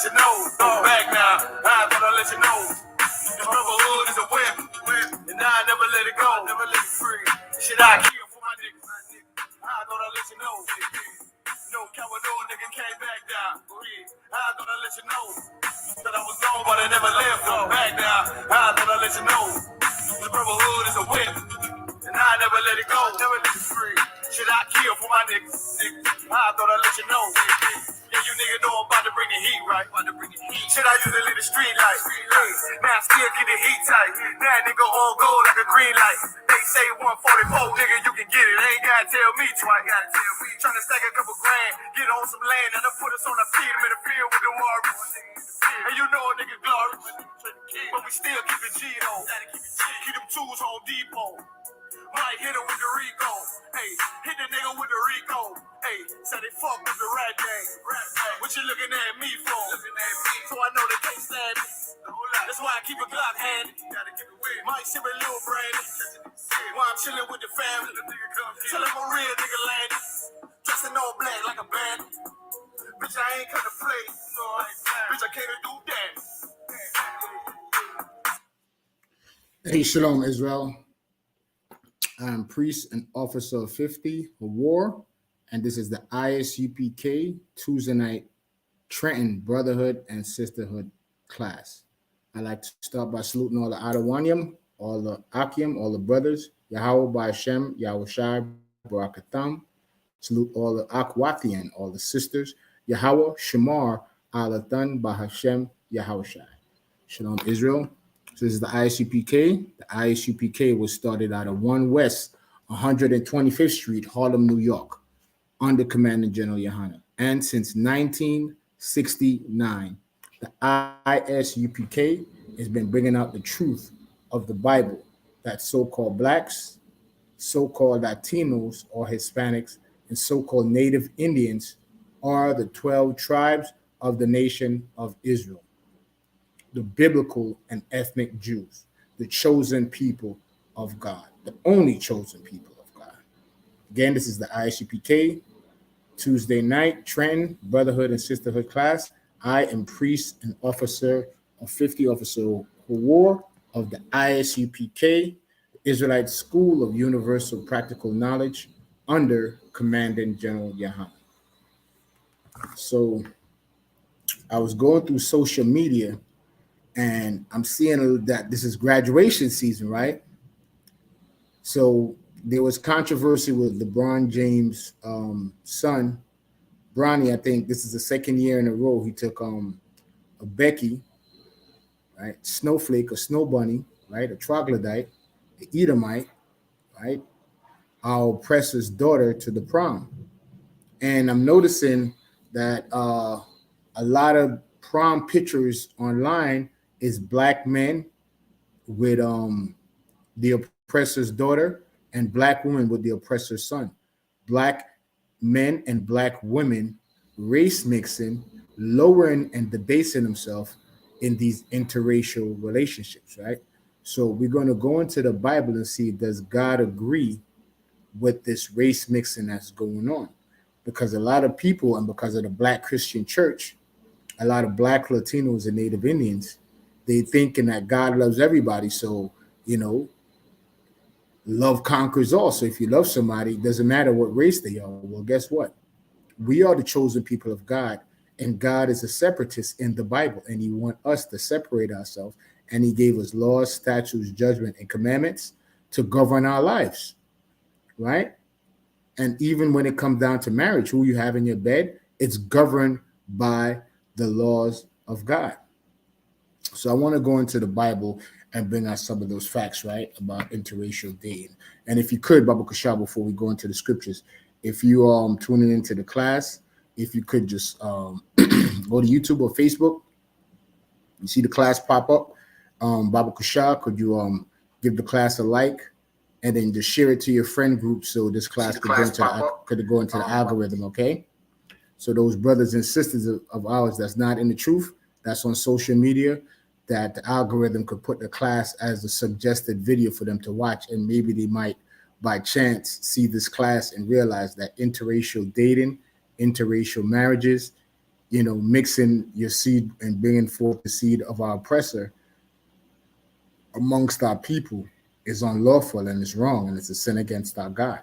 let you know. Back now, I thought I'd let you know. The Brotherhood is a whip, and I never let it go. Never let it free. Shit, I kill for my niggas. I thought I'd let you know. No coward, no nigga came back down. I thought I'd let you know that I was gone, but I never left. Back down. I thought I'd let you know. The Brotherhood is a whip, and I never let it go. Never let it free. Shit, I kill for my niggas. I thought I'd let you know. Yeah, you nigga know I'm about to bring the heat, right? About to bring the heat. Shit, I used to leave the street light. Now I still get the heat tight. That nigga on gold like a green light. They say 144, nigga, you can get it. They ain't gotta tell me twice. Gotta tell me. Trying to stack a couple grand, get on some land, and I put us on the field in the field with the Warriors. And you know a nigga glory, but we still keep it G though. Keep them tools on depot. Might hit him with the Rico. Hey, hit the nigga with the Rico. Hey, said they fuck with the rat gang. What you looking at me for? So I know they can't stand me. That's why I keep a Glock handy. Might ship a little Brandon. While I'm chilling with the family. Tell him a real nigga landed. Dressing all black like a bandit. Bitch, I ain't come to play. Bitch, I came to do that. Hey, Shalom, Israel. I'm priest and officer of 50 for war, and this is the ISUPK Tuesday night Trenton Brotherhood and Sisterhood class. I'd like to start by saluting all the Adawanyam, all the Akim, all the brothers, Yahweh Ba'Hashem, Yahweh Shai, Barakatham. Salute all the Akwathian, all the sisters, Yahweh Shamar, Alathan, Ba'Hashem, Yahweh Shai. Shalom, Israel. So this is the ISUPK. The ISUPK was started out of 1 West 125th Street, Harlem, New York, under Commandant General Yohana. And since 1969, the ISUPK has been bringing out the truth of the Bible that so-called blacks, so-called Latinos or Hispanics, and so-called Native Indians are the 12 tribes of the nation of Israel. The biblical and ethnic Jews, the chosen people of God, the only chosen people of God. Again, this is the ISUPK Tuesday night Trenton Brotherhood and Sisterhood class. I am priest and officer of 50 Officer of War of the ISUPK, Israelite School of Universal Practical Knowledge, under Commandant General Yohana. So I was going through social media, and I'm seeing that this is graduation season, right? So there was controversy with LeBron James' son, Bronny. I think this is the second year in a row he took a Becky, right? Snowflake, a snow bunny, right? A troglodyte, an Edomite, right? Our oppressor's daughter to the prom. And I'm noticing that a lot of prom pictures online is black men with the oppressor's daughter and black women with the oppressor's son. Black men and black women race mixing, lowering and debasing themselves in these interracial relationships, right? So we're going to go into the Bible and see, does God agree with this race mixing that's going on? Because a lot of people, and because of the Black Christian church, a lot of Black Latinos and Native Indians, they thinking that God loves everybody. So, love conquers all. So if you love somebody, it doesn't matter what race they are. Well, guess what? We are the chosen people of God, and God is a separatist in the Bible, and he wants us to separate ourselves. And he gave us laws, statutes, judgment, and commandments to govern our lives, right? And even when it comes down to marriage, who you have in your bed, it's governed by the laws of God. So I want to go into the Bible and bring out some of those facts, right, about interracial dating. And if you could, Baba Kasha, before we go into the scriptures, if you tuning into the class, if you could just go to YouTube or Facebook, you see the class pop up. Baba Kasha, could you give the class a like, and then just share it to your friend group so this class could go into the algorithm, okay? So those brothers and sisters of ours that's not in the truth, that's on social media, that the algorithm could put the class as a suggested video for them to watch, and maybe they might, by chance, see this class and realize that interracial dating, interracial marriages mixing your seed and bringing forth the seed of our oppressor amongst our people is unlawful and it's wrong and it's a sin against our God.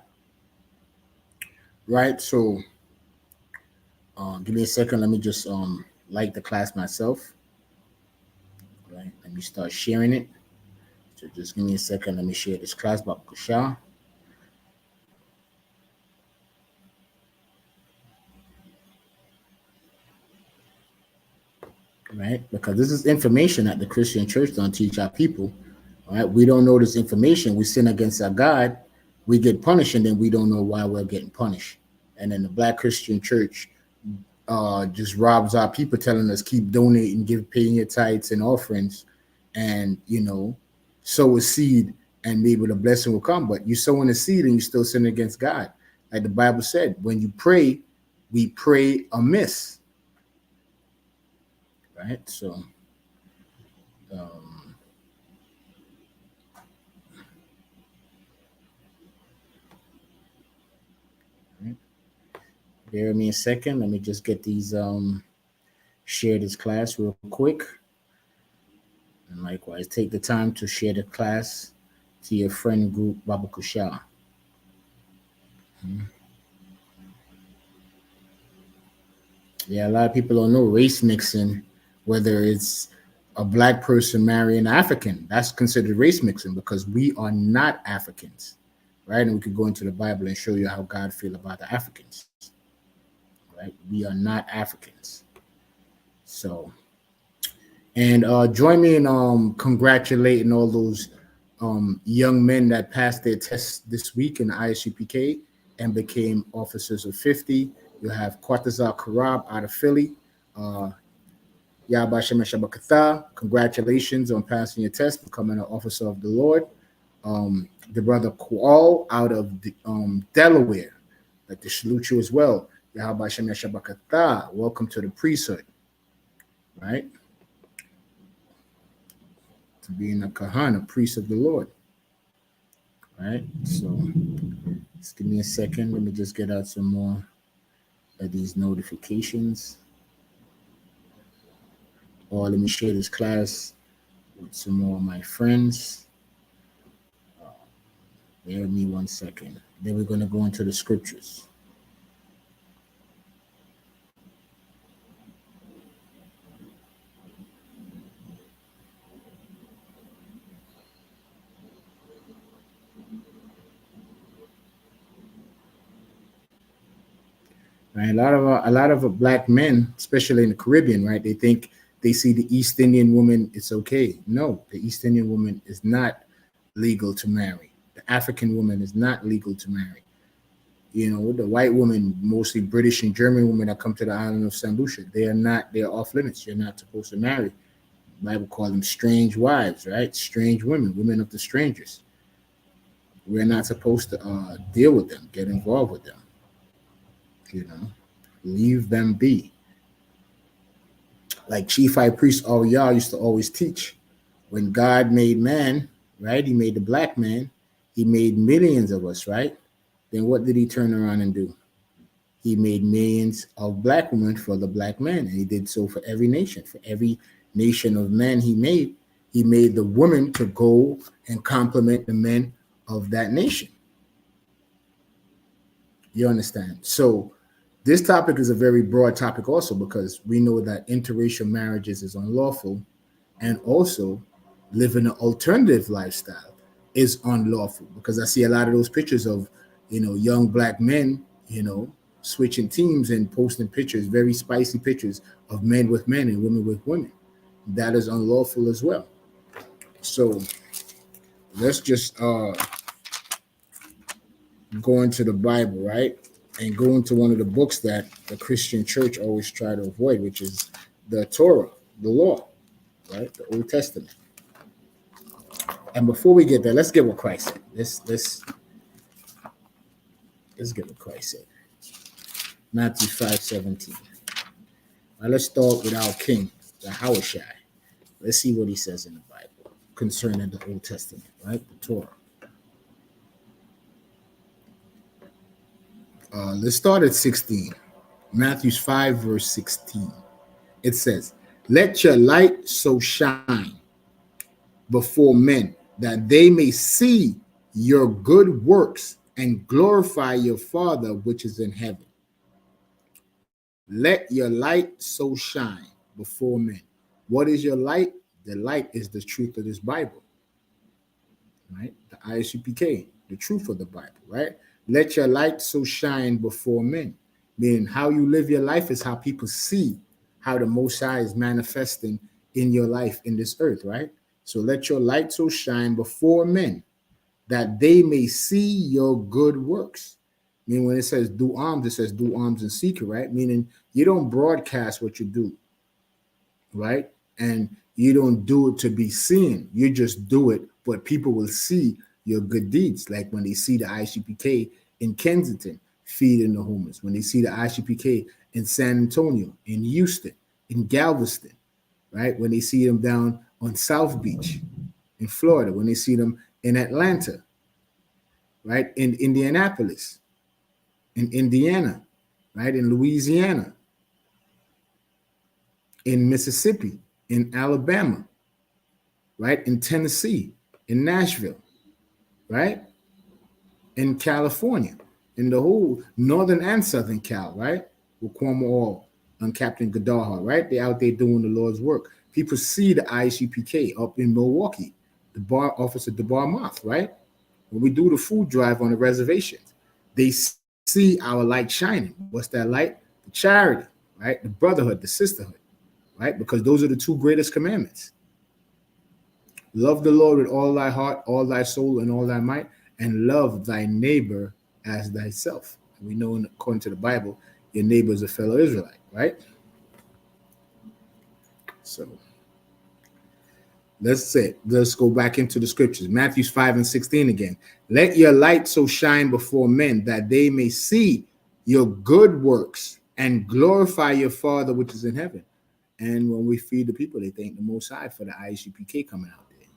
Right? So give me a second. Let me just like the class myself. Right? Let me start sharing it. So just give me a second. Let me share this class by Kusha. Right? Because this is information that the Christian church don't teach our people. Right? We don't know this information. We sin against our God. We get punished, and then we don't know why we're getting punished. And then the Black Christian church just robs our people, telling us keep donating, paying your tithes and offerings, and sow a seed, and maybe the blessing will come. But you sowing a seed and you still sin against God, like the Bible said. When you pray, we pray amiss, right? So, right. Bear with me a second. Let me just get these share this class real quick. And likewise, take the time to share the class to your friend group, Baba Kusha. Yeah, a lot of people don't know race mixing, whether it's a Black person marrying an African. That's considered race mixing because we are not Africans, right? And we could go into the Bible and show you how God feels about the Africans, right? We are not Africans. So, and join me in congratulating all those young men that passed their tests this week in the ISUPK and became officers of 50. You have Quartazar Karab out of Philly. Yabashem Shabakatha, congratulations on passing your test, becoming an officer of the Lord. The brother Kual out of Delaware, like to salute you as well. Yabashem Shabakatha, welcome to the priesthood, right? To being a Kahana, priest of the Lord, right? So, just give me a second. Let me just get out some more of these notifications. Or let me share this class with some more of my friends. Bear with me 1 second. Then we're going to go into the scriptures. Right? A lot of Black men, especially in the Caribbean, right? They think they see the East Indian woman, it's okay. No, the East Indian woman is not legal to marry. The African woman is not legal to marry. The white woman, mostly British and German women that come to the island of St. Lucia, they're off limits. You're not supposed to marry. The Bible calls them strange wives, right? Strange women, women of the strangers. We're not supposed to deal with them, get involved with them. Leave them be. Like Chief High Priest Y'all used to always teach, when God made man, right? He made the Black man. He made millions of us, right? Then what did he turn around and do? He made millions of Black women for the Black man, and he did so for every nation. For every nation of men he made the women to go and complement the men of that nation. You understand? So this topic is a very broad topic also, because we know that interracial marriages is unlawful, and also living an alternative lifestyle is unlawful, because I see a lot of those pictures of, young Black men, switching teams and posting pictures, very spicy pictures of men with men and women with women. That is unlawful as well. So let's just go into the Bible, right? And go into one of the books that the Christian church always try to avoid, which is the Torah, the law, right? The Old Testament. And before we get there, let's get what Christ said. Let's get what Christ said. Matthew 5:17. Now let's start with our King, the Yahushua. Let's see what he says in the Bible concerning the Old Testament, right? The Torah. Let's start at 16. Matthew 5, verse 16. It says, let your light so shine before men that they may see your good works and glorify your Father which is in heaven. Let your light so shine before men. What is your light? The light is the truth of this Bible, right? The ISUPK, the truth of the Bible, right? Let your light so shine before men. Meaning how you live your life is how people see how the Most High is manifesting in your life in this earth, right? So let your light so shine before men that they may see your good works. I mean, when it says do alms, it says do alms in secret, right? Meaning you don't broadcast what you do, right? And you don't do it to be seen. You just do it, but people will see your good deeds. Like when they see the ISUPK in Kensington feeding the homeless, when they see the ISUPK in San Antonio, in Houston, in Galveston, right? When they see them down on South Beach in Florida, when they see them in Atlanta, right? In Indianapolis, in Indiana, right? In Louisiana, in Mississippi, in Alabama, right? In Tennessee, in Nashville, right? In California, in the whole northern and southern Cal, right? With Cuomo All and Captain Gaddaha, right? They're out there doing the Lord's work. People see the ISUPK up in Milwaukee, the bar office of the Bar Moth, right? When we do the food drive on the reservations, they see our light shining. What's that light? The charity, right? The brotherhood, the sisterhood, right? Because those are the two greatest commandments. Love the Lord with all thy heart, all thy soul, and all thy might, and love thy neighbor as thyself. We know, according to the Bible, your neighbor is a fellow Israelite, right? So let's go back into the scriptures. Matthew 5 and 16 again. Let your light so shine before men that they may see your good works and glorify your Father which is in heaven. And when we feed the people, they thank the Most High for the ISUPK coming out there.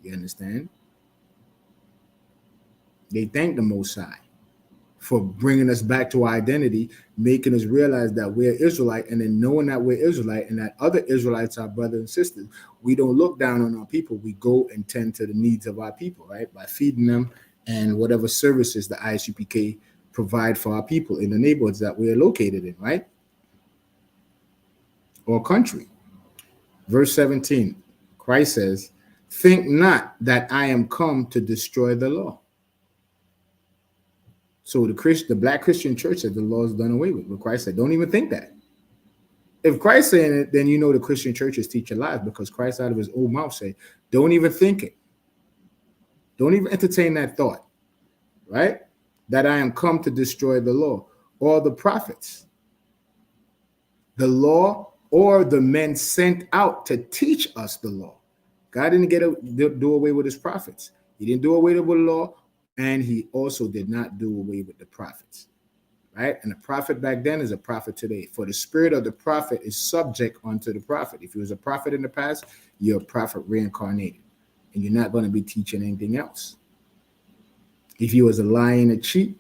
You understand? They thank the Most High for bringing us back to our identity, making us realize that we're Israelite, and then knowing that we're Israelite and that other Israelites are brothers and sisters. We don't look down on our people. We go and tend to the needs of our people, right? By feeding them and whatever services the ISUPK provide for our people in the neighborhoods that we're located in, right? Or country. Verse 17, Christ says, think not that I am come to destroy the law. So the black Christian church said the law is done away with. But Christ said, don't even think that. If Christ saying it, then you know the Christian churches teach lies, because Christ out of his own mouth said, don't even think it. Don't even entertain that thought, right? That I am come to destroy the law or the prophets. The law or the men sent out to teach us the law. God didn't do away with his prophets. He didn't do away with the law, and he also did not do away with the prophets, right? And a prophet back then is a prophet today. For the spirit of the prophet is subject unto the prophet. If you was a prophet in the past, you're a prophet reincarnated, and you're not going to be teaching anything else. If you was a lie and a cheat,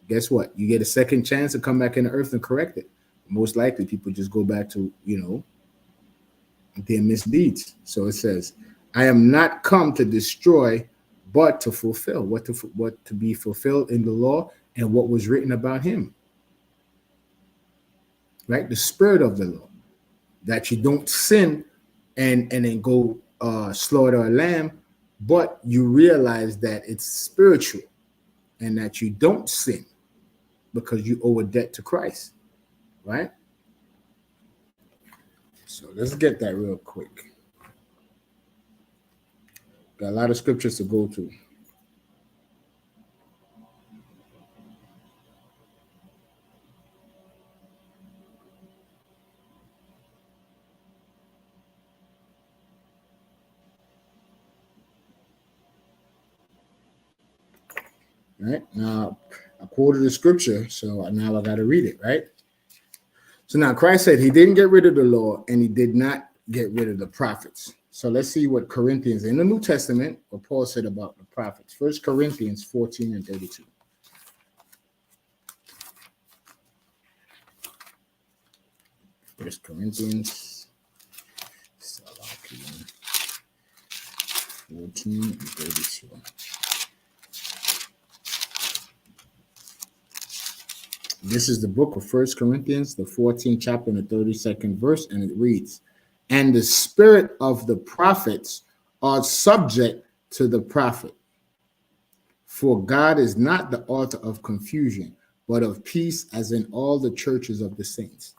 guess what? You get a second chance to come back in the earth and correct it. Most likely, people just go back to, their misdeeds. So it says, I am not come to destroy, but to fulfill. What to be fulfilled in the law and what was written about him. Right? The spirit of the law. That you don't sin and then go slaughter a lamb, but you realize that it's spiritual and that you don't sin because you owe a debt to Christ. Right? So let's get that real quick. Got a lot of scriptures to go to. Right? Now, I quoted the scripture, so now I got to read it, right? So now Christ said he didn't get rid of the law and he did not get rid of the prophets. So let's see what Corinthians in the New Testament, what Paul said about the prophets. 1 Corinthians 14 and 32. 1 Corinthians 14 and 32. This is the book of 1 Corinthians, the 14th chapter and the 32nd verse, and it reads, "And the spirit of the prophets are subject to the prophet. For God is not the author of confusion, but of peace, as in all the churches of the saints."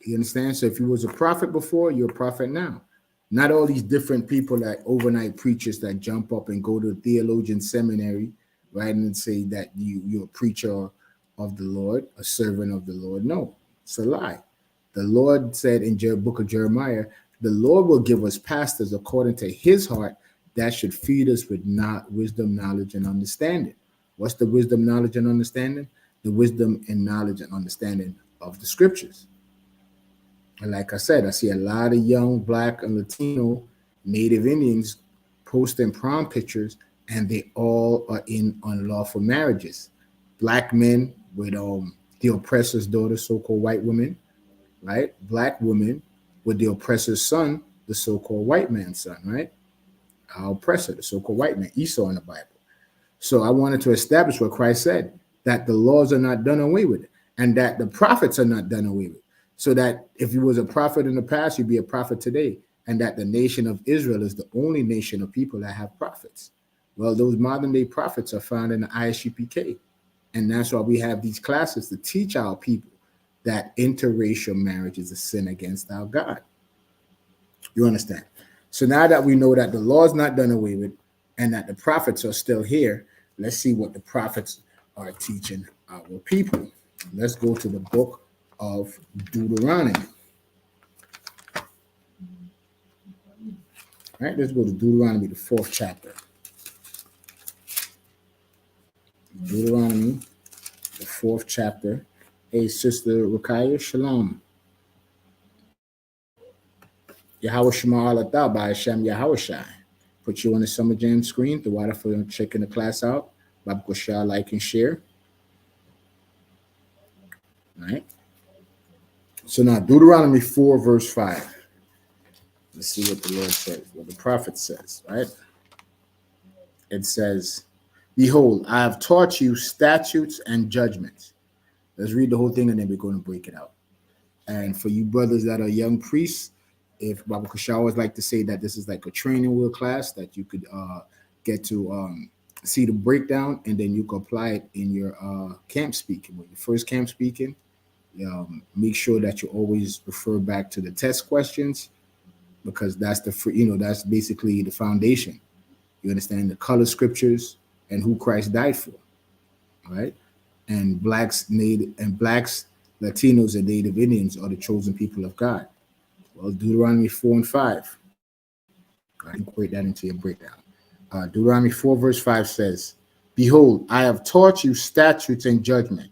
You understand? So if you was a prophet before, you're a prophet now. Not all these different people, like overnight preachers that jump up and go to theologian seminary, right, and say that you're a preacher of the Lord, a servant of the Lord. No, it's a lie. The Lord said in the book of Jeremiah, the Lord will give us pastors according to his heart that should feed us with wisdom, knowledge, and understanding. What's the wisdom, knowledge, and understanding? The wisdom and knowledge and understanding of the scriptures. And like I said, I see a lot of young Black and Latino Native Indians posting prom pictures, and they all are in unlawful marriages. Black men with the oppressor's daughter, so-called white women, right? Black women with the oppressor's son, the so-called white man's son, right? Our oppressor, the so-called white man, Esau in the Bible. So I wanted to establish what Christ said, that the laws are not done away with, and that the prophets are not done away with. So that if you was a prophet in the past, you'd be a prophet today, and that the nation of Israel is the only nation of people that have prophets. Well, those modern day prophets are found in the ISUPK, and that's why we have these classes to teach our people that interracial marriage is a sin against our God. You understand? So now that we know that the law is not done away with and that the prophets are still here, let's see what the prophets are teaching our people. Let's go to the book of Deuteronomy. All right, let's go to Deuteronomy, the 4th chapter. Deuteronomy, the 4th chapter. Hey, Sister Rakaya, shalom. Yahweh Shema Alatah by Hashem Yahweh Shai. Put you on the Summer Jam screen. The water for checking the class out. Babu Shah, like and share. All right. So now Deuteronomy 4, verse 5. Let's see what the Lord says, what the prophet says, right? It says, "Behold, I have taught you statutes and judgments." Let's read the whole thing and then we're going to break it out. And for you brothers that are young priests, if Baba Kushal always like to say that this is like a training wheel class that you could get to see the breakdown, and then you can apply it in your camp speaking. When you first camp speaking, make sure that you always refer back to the test questions, because that's that's basically the foundation. You understand the color scriptures and who Christ died for, right? And blacks, Latinos, and Native Indians are the chosen people of God. Well, Deuteronomy 4 and 5. I incorporate that into your breakdown. Deuteronomy 4 verse 5 says, "Behold, I have taught you statutes and judgment,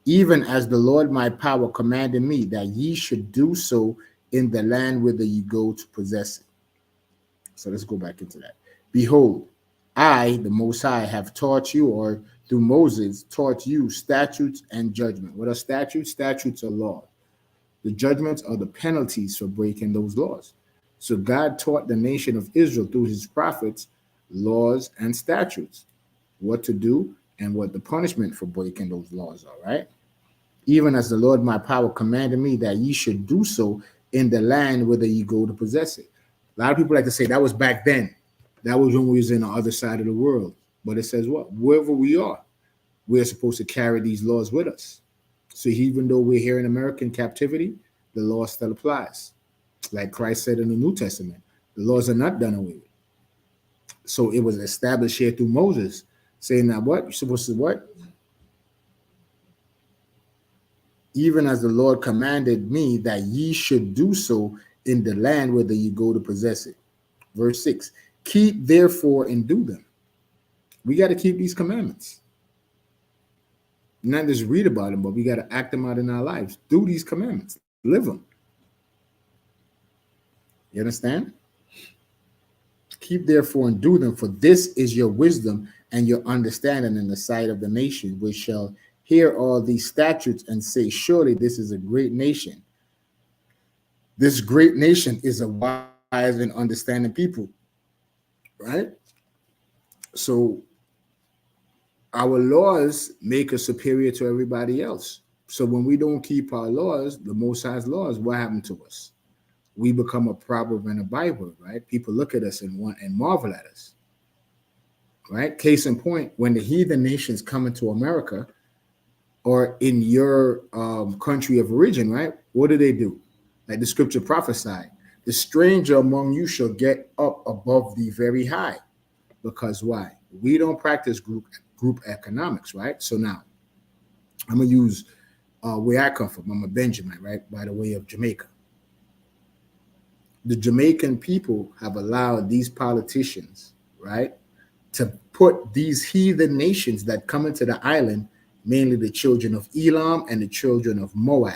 even as the Lord my power commanded me, that ye should do so in the land whither ye go to possess it." So let's go back into that. "Behold, I, the Most High, have taught you," or through Moses, taught you statutes and judgment. What are statutes? Statutes are law. The judgments are the penalties for breaking those laws. So God taught the nation of Israel through his prophets laws and statutes, what to do and what the punishment for breaking those laws are, right? "Even as the Lord my power commanded me, that ye should do so in the land whither ye go to possess it." A lot of people like to say that was back then. That was when we was in the other side of the world. But it says what? Wherever we are, we're supposed to carry these laws with us. So even though we're here in American captivity, the law still applies. Like Christ said in the New Testament, the laws are not done away with. So it was established here through Moses, saying that what? You're supposed to what? "Even as the Lord commanded me, that ye should do so in the land whither ye go to possess it." Verse 6, "Keep therefore and do them." We got to keep these commandments. Not just read about them, but we got to act them out in our lives. Do these commandments. Live them. You understand? "Keep therefore and do them, for this is your wisdom and your understanding in the sight of the nation, which shall hear all these statutes and say, surely this is a great nation. This great nation is a wise and understanding people, right? So our laws make us superior to everybody else. So when we don't keep our laws, the Most High's laws, what happened to us? We become a proverb and a Bible, right? People look at us and want and marvel at us, right? Case in point, when the heathen nations come into America or in your country of origin, right? What do? Like the scripture prophesied, the stranger among you shall get up above the very high. Because why? We don't practice group economics, right? So now I'm gonna use where I come from. I'm a Benjamin, right? By the way of Jamaica. The Jamaican people have allowed these politicians, right, to put these heathen nations that come into the island, mainly the children of Elam and the children of Moab,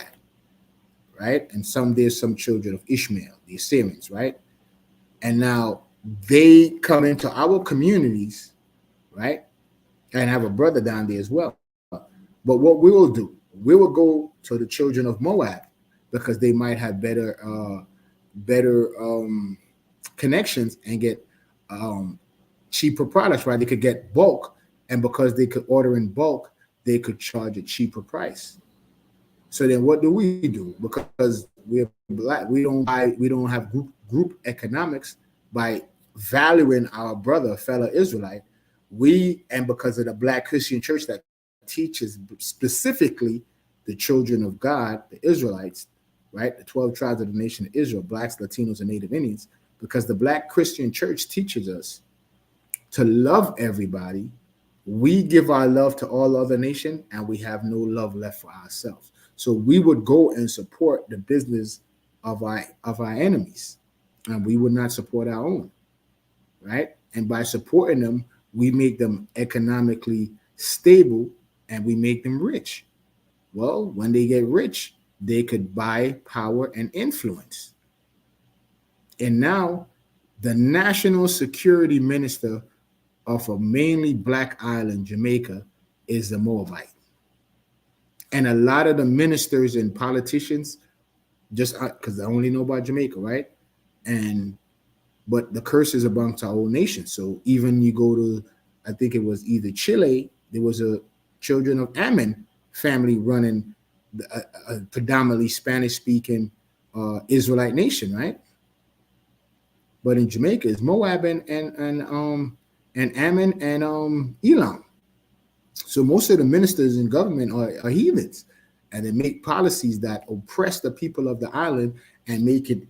right? And there's some children of Ishmael, the Assyrians, right? And now they come into our communities, right? And I have a brother down there as well. But what we will do, we will go to the children of Moab because they might have better connections and get cheaper products, right? They could get bulk, and because they could order in bulk, they could charge a cheaper price. So then what do? Because we're black, we don't have group economics by valuing our brother, fellow Israelite. And because of the Black Christian church that teaches specifically the children of God, the Israelites, right? The 12 tribes of the nation of Israel, blacks, Latinos, and Native Indians, because the Black Christian church teaches us to love everybody. We give our love to all other nations, and we have no love left for ourselves. So we would go and support the business of our enemies, and we would not support our own, right? And by supporting them, we make them economically stable and we make them rich. Well, when they get rich, they could buy power and influence. And now the national security minister of a mainly black island, Jamaica, is a Moabite. And a lot of the ministers and politicians, just because I only know about Jamaica, right? But the curse is amongst our whole nation. So even you go to, I think it was either Chile, there was a children of Ammon family running a predominantly Spanish-speaking Israelite nation, right? But in Jamaica, it's Moab and Ammon and Elam. So most of the ministers in government are heathens, and they make policies that oppress the people of the island and make it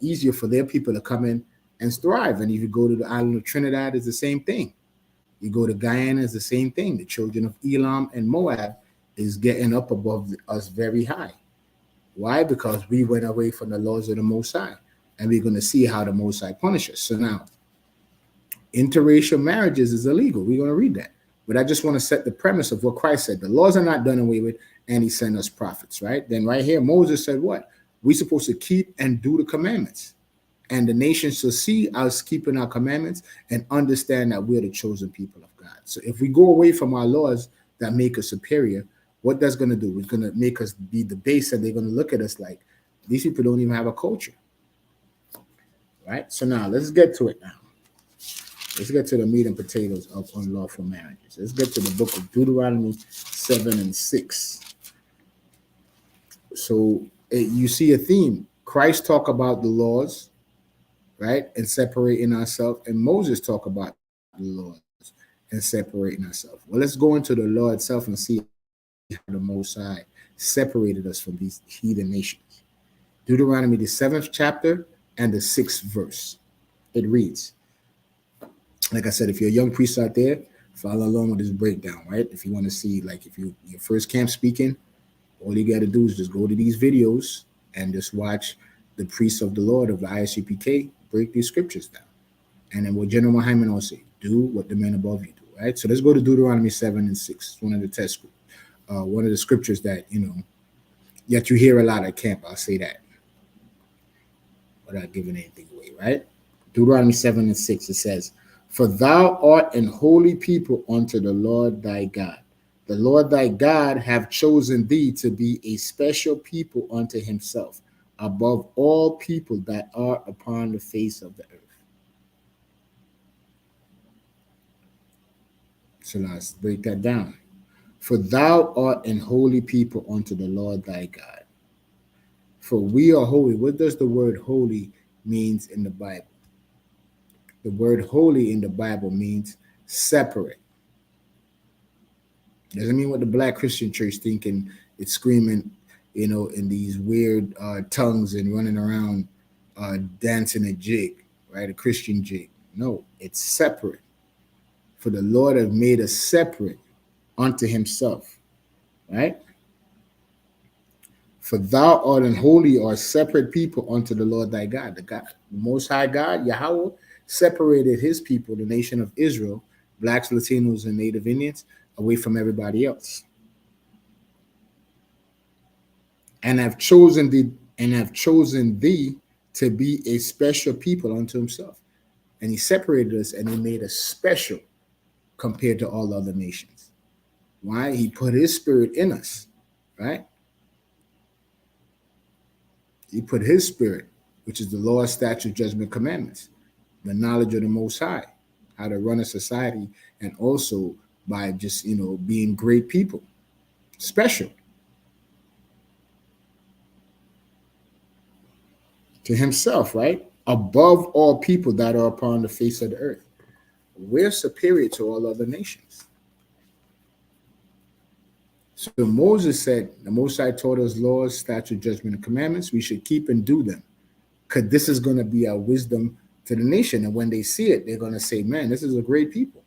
easier for their people to come in and thrive. And if you go to the island of Trinidad, it's the same thing. You go to Guyana, it's the same thing. The children of Elam and Moab is getting up above us very high. Why? Because we went away from the laws of the Most High, and we're going to see how the Most High punishes. So now, interracial marriages is illegal. We're going to read that. But I just want to set the premise of what Christ said. The laws are not done away with, and he sent us prophets, right? Then right here, Moses said what? We're supposed to keep and do the commandments. And the nations shall see us keeping our commandments and understand that we're the chosen people of God. So if we go away from our laws that make us superior, what that's going to do? It's going to make us be the base, and they're going to look at us like, these people don't even have a culture. Right? So now let's get to it now. Let's get to the meat and potatoes of unlawful marriages. Let's get to the book of Deuteronomy 7 and 6. So you see a theme. Christ talk about the laws, right? And separating ourselves. And Moses talk about the laws and separating ourselves. Well, let's go into the law itself and see how the Most High separated us from these heathen nations. Deuteronomy, the 7th chapter and the 6th verse. It reads, like I said, if you're a young priest out there, follow along with this breakdown, right? If you want to see, like, if you're first camp speaking, all you got to do is just go to these videos and just watch the priests of the Lord of the ISUPK break these scriptures down. And then what General Hyman will say, do what the men above you do, right? So let's go to Deuteronomy 7 and 6. It's one of the test, one of the scriptures that, yet you hear a lot at camp. I'll say that without giving anything away, right? Deuteronomy 7 and 6, it says, for thou art an holy people unto the Lord thy God. The Lord thy God have chosen thee to be a special people unto himself, above all people that are upon the face of the earth. So let's break that down. For thou art an holy people unto the Lord thy God. For we are holy. What does the word holy means in the Bible? The word holy in the Bible means separate. Doesn't mean what the black Christian church thinking it's screaming, in these weird tongues and running around dancing a jig, right? A Christian jig. No, it's separate. For the Lord have made us separate unto himself, right? For thou art an holy or separate people unto the Lord thy God. The Most High God, Yahweh, separated his people, the nation of Israel, blacks, Latinos, and Native Indians, away from everybody else. And have chosen thee to be a special people unto himself. And he separated us and he made us special compared to all other nations. Why? He put his spirit in us, right? He put his spirit, which is the law, statute, judgment, commandments, the knowledge of the Most High, how to run a society, and also by just, being great people, special to himself, right? Above all people that are upon the face of the earth. We're superior to all other nations. So Moses said, the Most High taught us laws, statute, judgment, and commandments. We should keep and do them, because this is going to be our wisdom to the nation. And when they see it, they're going to say, man, this is a great people.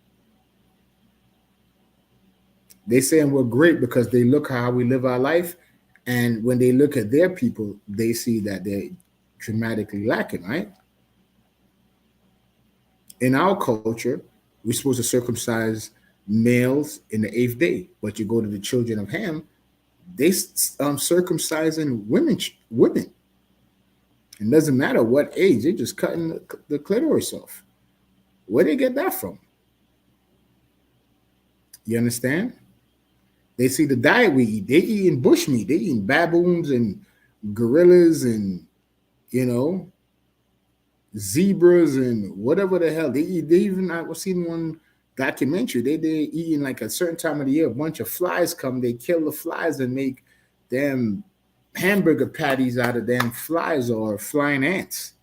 They saying we're great because they look how we live our life. And when they look at their people, they see that they're dramatically lacking, right? In our culture, we're supposed to circumcise males in the 8th day, but you go to the children of Ham, they circumcising women. It doesn't matter what age, they're just cutting the clitoris off. Where they get that from? You understand? They see the diet we eat. They eating bush meat. They eating baboons and gorillas and, zebras and whatever the hell they eat. They even, I was seeing one documentary. They eating like a certain time of the year. A bunch of flies come. They kill the flies and make them hamburger patties out of damn flies or flying ants.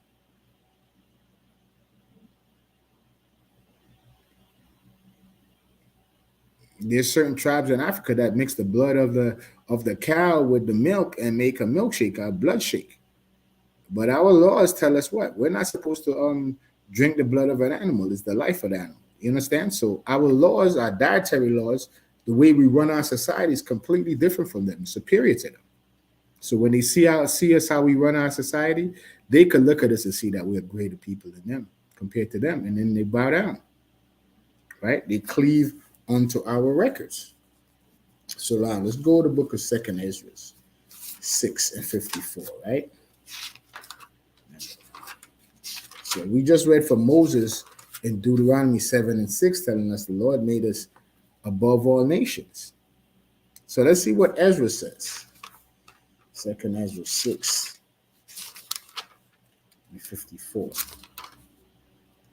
There's certain tribes in Africa that mix the blood of the cow with the milk and make a milkshake, a blood shake. But our laws tell us what? We're not supposed to drink the blood of an animal. It's the life of the animal. You understand? So our laws, our dietary laws, the way we run our society is completely different from them, superior to them. So when they see us how we run our society, they could look at us and see that we're greater people than them compared to them. And then they bow down, right? They cleave unto our records. So now let's go to the book of 2nd Ezra 6 and 54, right? So we just read from Moses in Deuteronomy 7 and 6 telling us the Lord made us above all nations. So let's see what Ezra says. 2nd Ezra 6 and 54.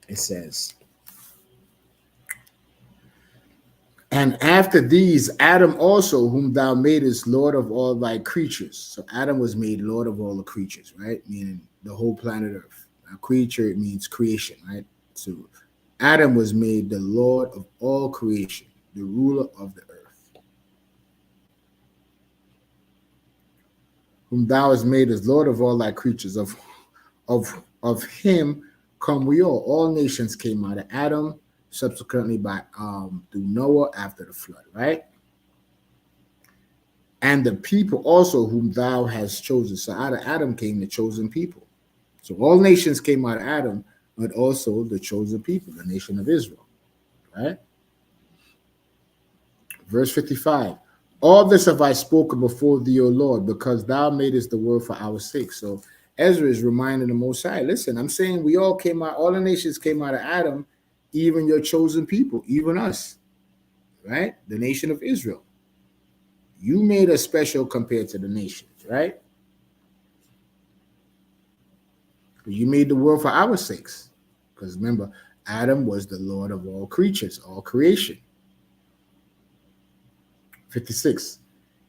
It says, and after these, Adam also, whom thou madest Lord of all thy creatures. So Adam was made Lord of all the creatures, right? Meaning the whole planet Earth. A creature, it means creation, right? So Adam was made the Lord of all creation, the ruler of the earth. Whom thou hast made as Lord of all thy creatures. Of him come we all. All nations came out of Adam, subsequently through Noah after the flood, right? And the people also whom thou hast chosen. So out of Adam came the chosen people. So all nations came out of Adam, but also the chosen people, the nation of Israel, right? Verse 55. All this have I spoken before thee, O Lord, because thou madest the world for our sake. So Ezra is reminding the Most High, listen, I'm saying we all came out, all the nations came out of Adam, even your chosen people, even us, right? The nation of Israel. You made us special compared to the nations, right? You made the world for our sakes. Because remember, Adam was the Lord of all creatures, all creation. 56.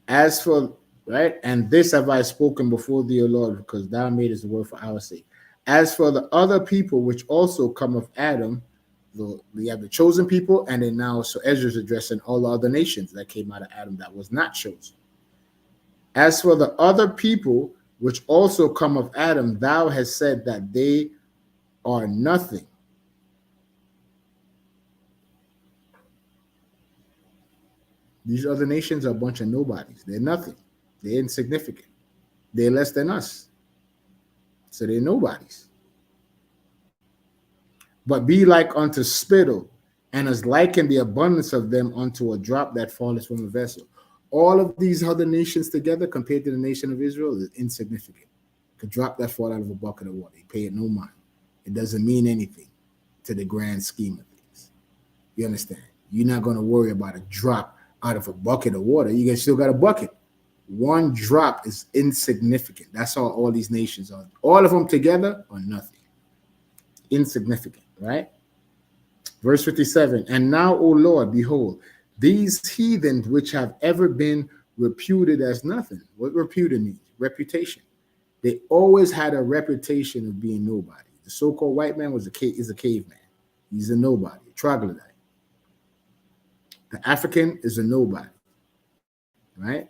As for, right, and this have I spoken before thee, O Lord, because thou madest the world for our sake. As for the other people which also come of Adam, we have the chosen people, and then now so Ezra's addressing all the other nations that came out of Adam that was not chosen. As for the other people which also come of Adam, thou hast said that they are nothing. These other nations are a bunch of nobodies. They're nothing. They're insignificant. They're less than us. So they're nobodies. But be like unto spittle, and as liken the abundance of them unto a drop that falleth from a vessel. All of these other nations together compared to the nation of Israel is insignificant. A drop that fall out of a bucket of water. You pay it no mind. It doesn't mean anything to the grand scheme of things. You understand? You're not going to worry about a drop out of a bucket of water. You guys still got a bucket. One drop is insignificant. That's how all these nations are. All of them together are nothing. Insignificant, right? Verse 57, and now, O Lord, behold, these heathens which have ever been reputed as nothing. What reputed means? Reputation. They always had a reputation of being nobody. The so-called white man is a caveman. He's a nobody, a troglodyte. The African is a nobody, right?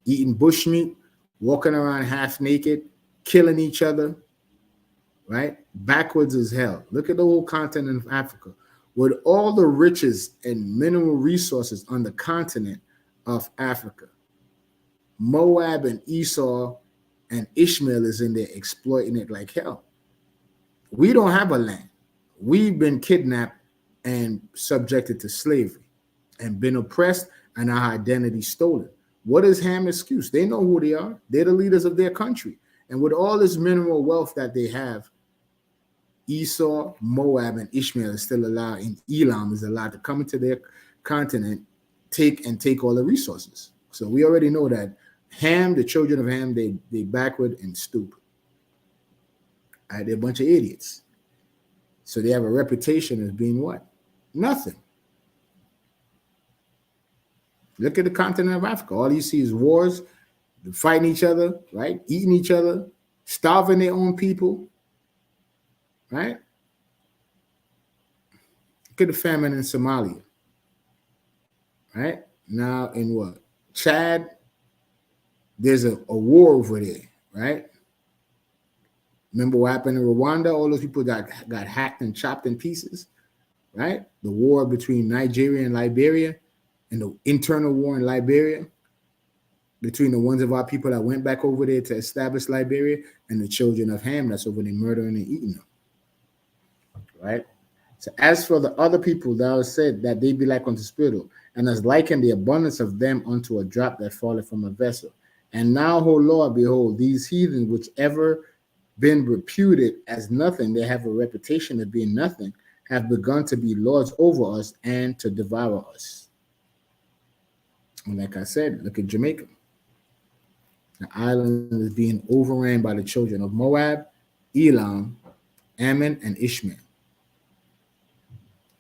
Eating bushmeat, walking around half naked, killing each other, right? Backwards as hell. Look at the whole continent of Africa. With all the riches and mineral resources on the continent of Africa, Moab and Esau and Ishmael is in there exploiting it like hell. We don't have a land. We've been kidnapped and subjected to slavery and been oppressed and our identity stolen. What is Ham's excuse? They know who they are. They're the leaders of their country. And with all this mineral wealth that they have, Esau, Moab, and Ishmael is still allowed, and Elam is allowed to come into their continent, take all the resources. So we already know that Ham, the children of Ham, they backward and stupid. Right, they're a bunch of idiots. So they have a reputation as being what? Nothing. Look at the continent of Africa. All you see is wars, fighting each other, right? Eating each other, starving their own people. Right? Look at the famine in Somalia. Right? Now in what? Chad, there's a war over there, right? Remember what happened in Rwanda? All those people got hacked and chopped in pieces, right? The war between Nigeria and Liberia, and the internal war in Liberia between the ones of our people that went back over there to establish Liberia and the children of Ham that's over there murdering and eating them. Right? So as for the other people, thou said that they be like unto spittle, and as liken the abundance of them unto a drop that falleth from a vessel. And now, O Lord, behold, these heathen which ever been reputed as nothing, they have a reputation of being nothing, have begun to be lords over us and to devour us. And like I said, look at Jamaica. The island is being overran by the children of Moab, Elam, Ammon, and Ishmael.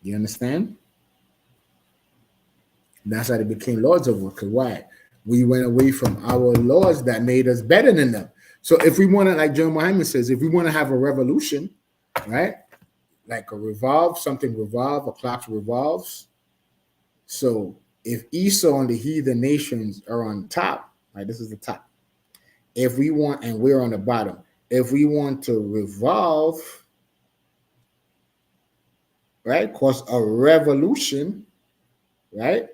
You understand? That's how they became lords over us. Because why? We went away from our laws that made us better than them. So if we want to, like John Muhammad says, if we want to have a revolution, right? Like a revolve, something revolve, a clock revolves. So if Esau and the heathen nations are on top, right? This is the top. If we want, and we're on the bottom, if we want to revolve, right, cause a revolution, right?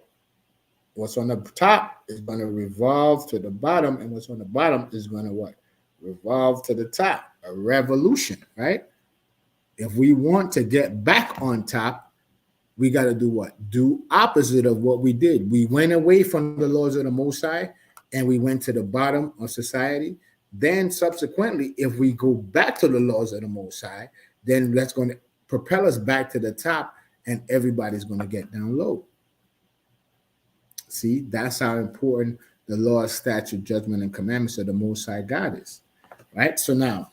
What's on the top is going to revolve to the bottom, and what's on the bottom is going to what? Revolve to the top. A revolution, right? If we want to get back on top, we got to do what? Do opposite of what we did. We went away from the laws of the Most High, and we went to the bottom of society. Then subsequently, if we go back to the laws of the Most High, then that's going to propel us back to the top, and everybody's going to get down low. See, that's how important the law, statute, judgment, and commandments of the Most High God is. Right? So now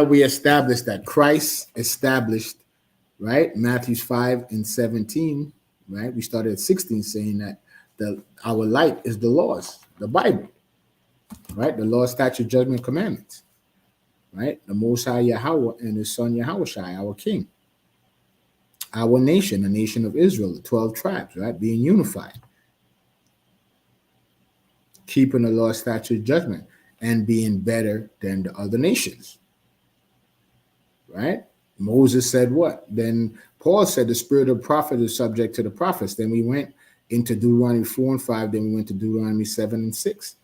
we establish that Christ established, right? Matthew 5 and 17, right? We started at 16 saying that our light is the laws, the Bible, right? The law, statute, judgment, commandments, right? The Most High Yahweh and his son Yahushai, our king. Our nation, the nation of Israel, the 12 tribes, right? Being unified. Keeping the law, statute, judgment, and being better than the other nations. Right? Moses said what? Then Paul said the spirit of prophet is subject to the prophets. Then we went into Deuteronomy 4 and 5. Then we went to Deuteronomy 7 and 6.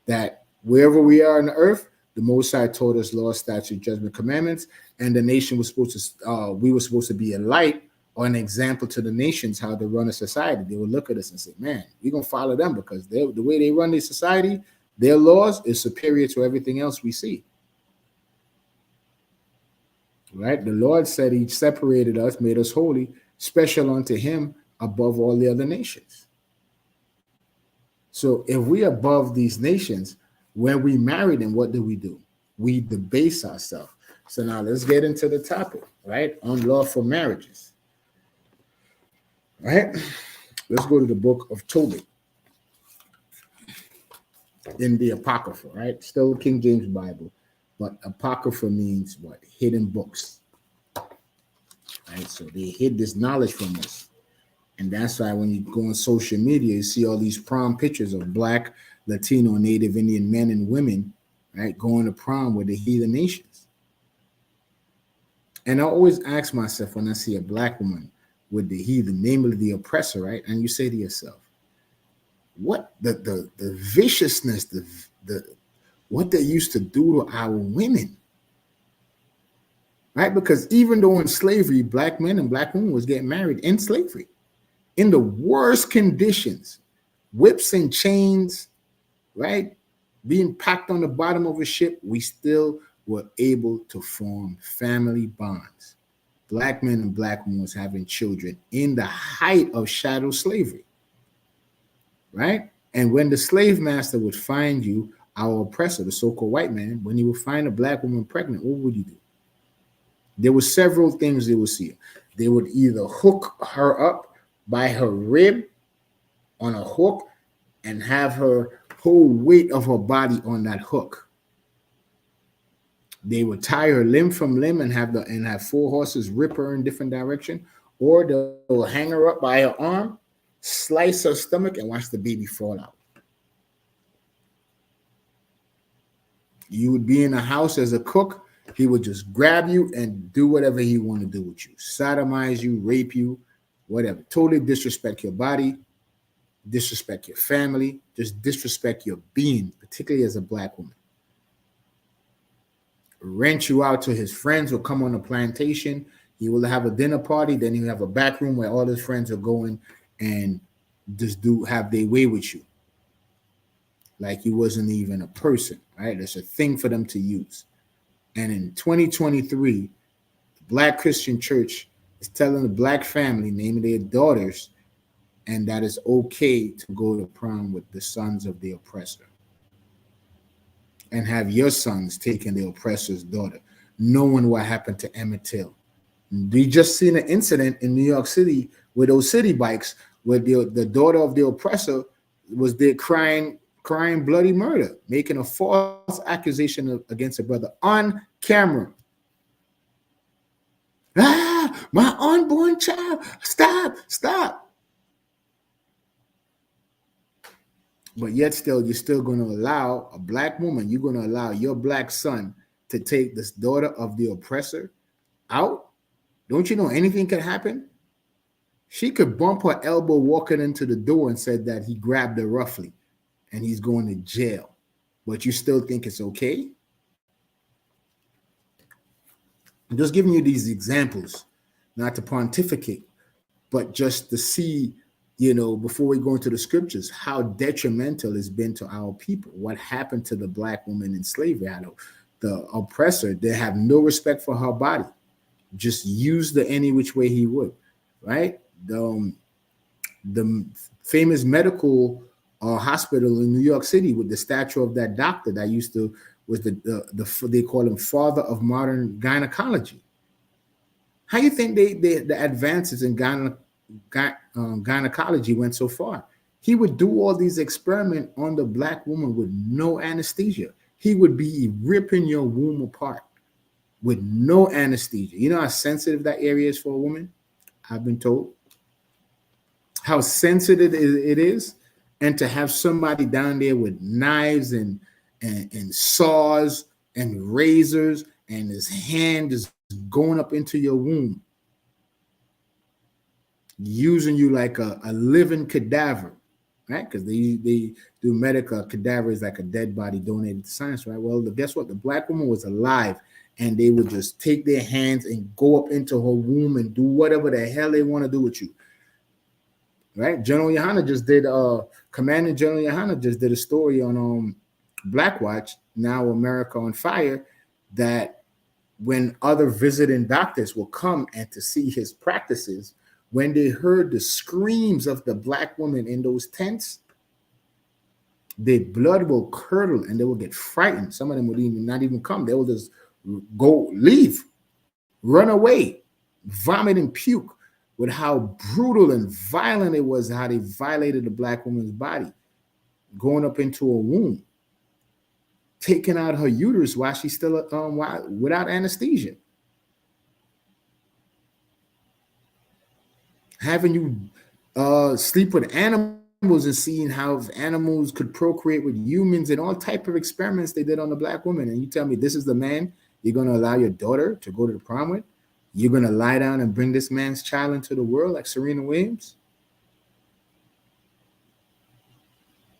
That wherever we are on the earth, the Most High taught us law, statute, judgment, commandments, and the nation was supposed to, we were supposed to be a light or an example to the nations how to run a society. They would look at us and say, man, we're going to follow them because the way they run their society, their laws is superior to everything else we see. Right? The Lord said he separated us, made us holy, special unto him above all the other nations. So if we above these nations, when we marry them, what do? We debase ourselves. So now let's get into the topic, right? Unlawful marriages. Right? Let's go to the book of Tobit in the Apocrypha, right? Still King James Bible, but Apocrypha means what? Hidden books. Right? So they hid this knowledge from us. And that's why when you go on social media, you see all these prom pictures of Black, Latino, Native Indian men and women, right, going to prom with the heathen nations. And I always ask myself when I see a Black woman with the heathen, namely the oppressor, right? And you say to yourself, what the viciousness, the what they used to do to our women, right? Because even though in slavery, Black men and Black women was getting married in slavery, in the worst conditions, whips and chains, right? Being packed on the bottom of a ship, we still were able to form family bonds. Black men and Black women was having children in the height of chattel slavery, right? And when the slave master would find you, our oppressor, the so-called white man, when he would find a Black woman pregnant, what would you do? There were several things they would see. They would either hook her up by her rib on a hook and have her whole weight of her body on that hook. They would tie her limb from limb and have four horses rip her in different direction, or they'll hang her up by her arm, slice her stomach, and watch the baby fall out. You would be in a house as a cook. He would just grab you and do whatever he want to do with you. Sodomize you, rape you, whatever. Totally disrespect your body, disrespect your family, just disrespect your being, particularly as a Black woman. Rent you out to his friends, will come on a plantation. He will have a dinner party. Then he'll have a back room where all his friends are going and just have their way with you. Like you wasn't even a person, right? That's a thing for them to use. And in 2023, the Black Christian Church is telling the Black family, naming their daughters, and that it's okay to go to prom with the sons of the oppressor. And have your sons taking the oppressor's daughter, knowing what happened to Emmett Till. We just seen an incident in New York City with those city bikes where the daughter of the oppressor was there crying bloody murder, making a false accusation against a brother on camera. My unborn child, stop. But yet still, you're still going to allow a Black woman, you're going to allow your Black son to take this daughter of the oppressor out? Don't you know anything could happen? She could bump her elbow walking into the door and said that he grabbed her roughly and he's going to jail. But you still think it's okay? I'm just giving you these examples, not to pontificate, but just to see, before we go into the scriptures, how detrimental it's been to our people. What happened to the Black woman in slavery? The oppressor, they have no respect for her body. Just use the any which way he would, right? the famous medical hospital in New York City with the statue of that doctor that used to was they call him father of modern gynecology. How you think the advances in gynecology went so far? He would do all these experiments on the black woman with no anesthesia. He would be ripping your womb apart with no anesthesia. You know how sensitive that area is for a woman? I've been told how sensitive it is, and to have somebody down there with knives and saws and razors, and his hand is going up into your womb, using you like a living cadaver, right? Because they do medical cadaver is like a dead body donated to science, right? Well, guess what? The black woman was alive, and they would just take their hands and go up into her womb and do whatever the hell they want to do with you. Right? General Yohana just did Commander General Yohana just did a story on Black Watch, Now America on Fire, that when other visiting doctors will come and to see his practices, when they heard the screams of the black women in those tents, their blood will curdle and they will get frightened. Some of them would even not even come. They will just leave, run away, vomit and puke, with how brutal and violent it was, how they violated the black woman's body, going up into her womb, taking out her uterus while she's still without anesthesia, having you sleep with animals and seeing how animals could procreate with humans, and all type of experiments they did on the black woman. And you tell me this is the man you're going to allow your daughter to go to the prom with? You're going to lie down and bring this man's child into the world like Serena Williams?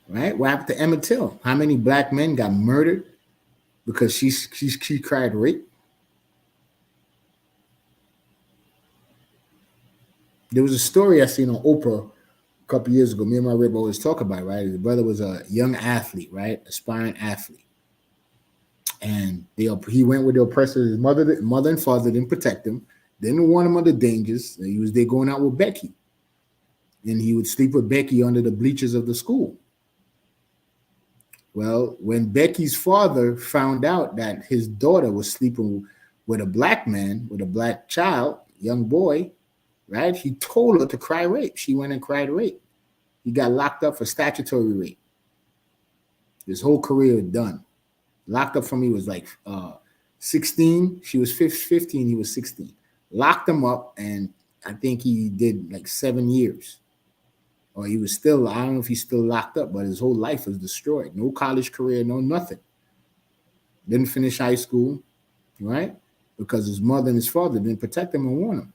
Right? What happened to Emmett Till? How many black men got murdered because she cried rape? There was a story I seen on Oprah a couple years ago. Me and my rib always talk about it, right? His brother was a young athlete, right? Aspiring athlete. And he went with the oppressor. His mother and father didn't protect him, didn't warn him of the dangers. He was there going out with Becky, and he would sleep with Becky under the bleachers of the school. Well, when Becky's father found out that his daughter was sleeping with a black man, with a black child, young boy, right? He told her to cry rape. She went and cried rape. He got locked up for statutory rape. His whole career was done. Locked up from he was like 16. She was 15. He was 16. Locked him up, and I think he did like 7 years. Or he was still, I don't know if he's still locked up, but his whole life was destroyed. No college career, no nothing. Didn't finish high school, right? Because his mother and his father didn't protect him and warn him,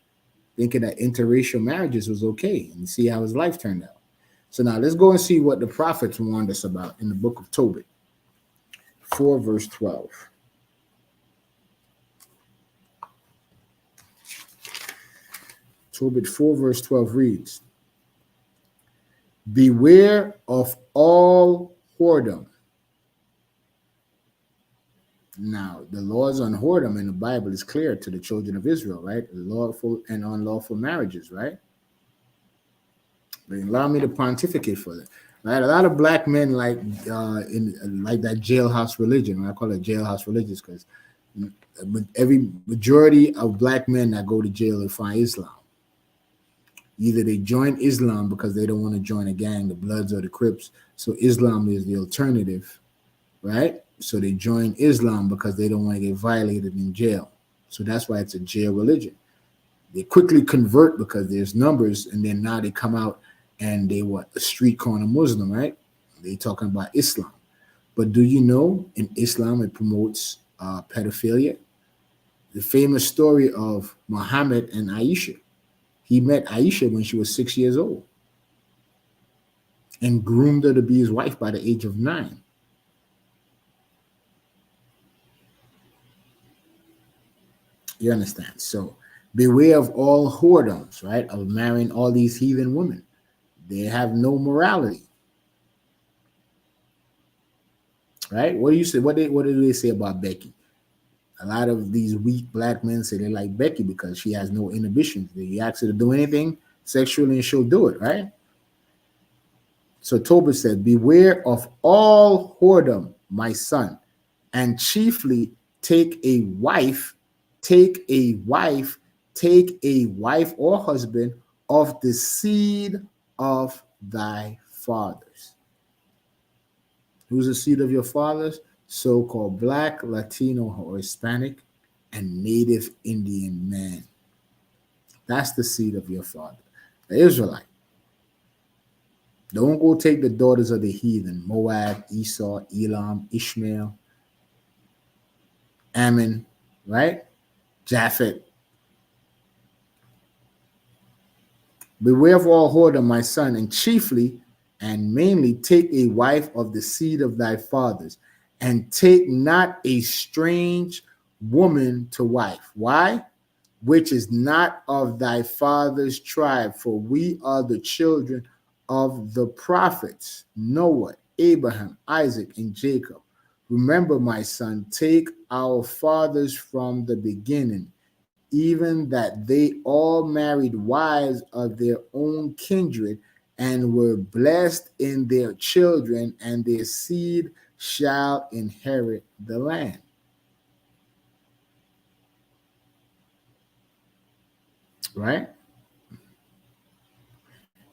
thinking that interracial marriages was okay, and see how his life turned out. So now let's go and see what the prophets warned us about in the book of Tobit. 4 verse 12. Tobit 4 verse 12 reads, beware of all whoredom. Now, the laws on whoredom in the Bible is clear to the children of Israel, right? Lawful and unlawful marriages, right? But allow me to pontificate for that. Right? A lot of black men like that jailhouse religion. I call it jailhouse religion because every majority of black men that go to jail will find Islam. Either they join Islam because they don't want to join a gang, the Bloods or the Crips. So Islam is the alternative, right? So they join Islam because they don't want to get violated in jail. So that's why it's a jail religion. They quickly convert because there's numbers, and then now they come out and they a street corner Muslim, right? They talking about Islam. But do you know in Islam it promotes pedophilia? The famous story of Muhammad and Aisha. He met Aisha when she was 6 years old and groomed her to be his wife by the age of 9. You understand? So beware of all whoredoms, right? Of marrying all these heathen women. They have no morality. Right? What do you say? What do they say about Becky? A lot of these weak black men say they like Becky because she has no inhibitions. You ask her to do anything sexually and she'll do it, right? So Tobit said, beware of all whoredom, my son, and chiefly take a wife, take a wife, take a wife or husband of the seed of thy fathers. Who's the seed of your fathers? So-called Black, Latino, or Hispanic, and Native Indian man. That's the seed of your father, the Israelite. Don't go take the daughters of the heathen, Moab, Esau, Elam, Ishmael, Ammon, right? Japhet. Beware of all whoredom, my son, and chiefly and mainly take a wife of the seed of thy fathers, and take not a strange woman to wife. Why? Which is not of thy father's tribe, for we are the children of the prophets, Noah, Abraham, Isaac, and Jacob. Remember, my son, take our fathers from the beginning, even that they all married wives of their own kindred, and were blessed in their children, and their seed shall inherit the land. Right?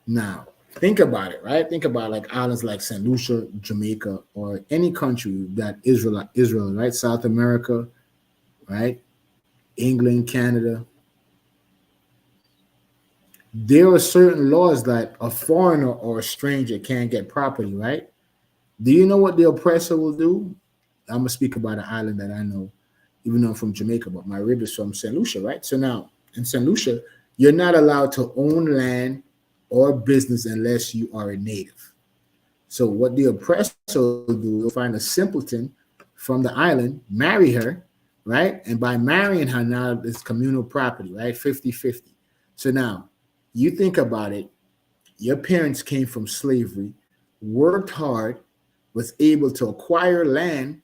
Now, think about it, right? Think about like islands like St. Lucia, Jamaica, or any country that Israel, right? South America, right? England, Canada. There are certain laws that a foreigner or a stranger can't get property, right? Do you know what the oppressor will do? I'm gonna speak about an island that I know, even though I'm from Jamaica, but my rib is from St. Lucia, right? So now in St. Lucia, you're not allowed to own land or business unless you are a native. So what the oppressor will do, you'll find a simpleton from the island, marry her, right? And by marrying her, now it's communal property, right? 50-50. So now you think about it, your parents came from slavery, worked hard, was able to acquire land,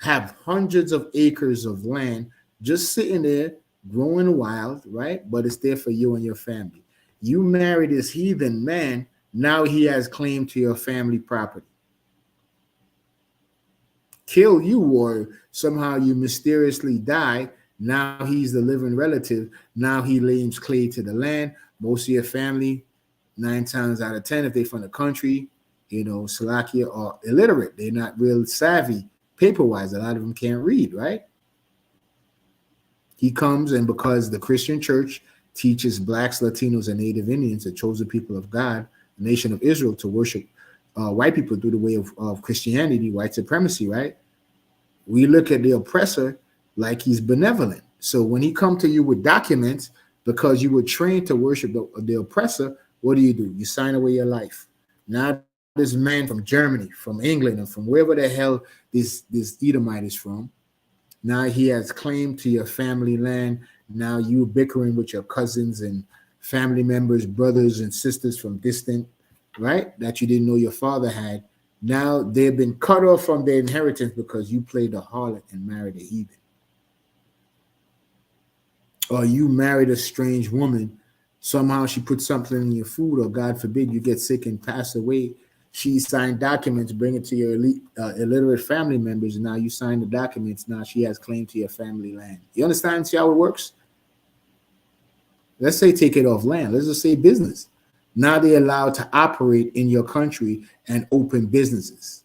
have hundreds of acres of land just sitting there growing wild, right? But it's there for you and your family. You marry this heathen man, now he has claim to your family property. Kill you, or somehow you mysteriously die, now he's the living relative. Now he lays claim to the land. Most of your family, 9 times out of 10, if they're from the country, Slovakia, are illiterate. They're not real savvy paper-wise. A lot of them can't read, right? He comes, and because the Christian church teaches blacks, Latinos, and Native Indians, the chosen people of God, the nation of Israel, to worship white people through the way of Christianity, white supremacy, right? We look at the oppressor like he's benevolent. So when he come to you with documents, because you were trained to worship the oppressor, what do? You sign away your life. Now this man from Germany, from England, and from wherever the hell this Edomite is from, now he has claim to your family land. Now you bickering with your cousins and family members, brothers and sisters from distant, right? That you didn't know your father had. Now they've been cut off from their inheritance because you played the harlot and married a heathen. Or you married a strange woman. Somehow she put something in your food, or God forbid you get sick and pass away. She signed documents, bring it to your illiterate family members, and now you sign the documents. Now she has claim to your family land. You understand? See how it works? Let's say take it off land. Let's just say business. Now they're allowed to operate in your country and open businesses.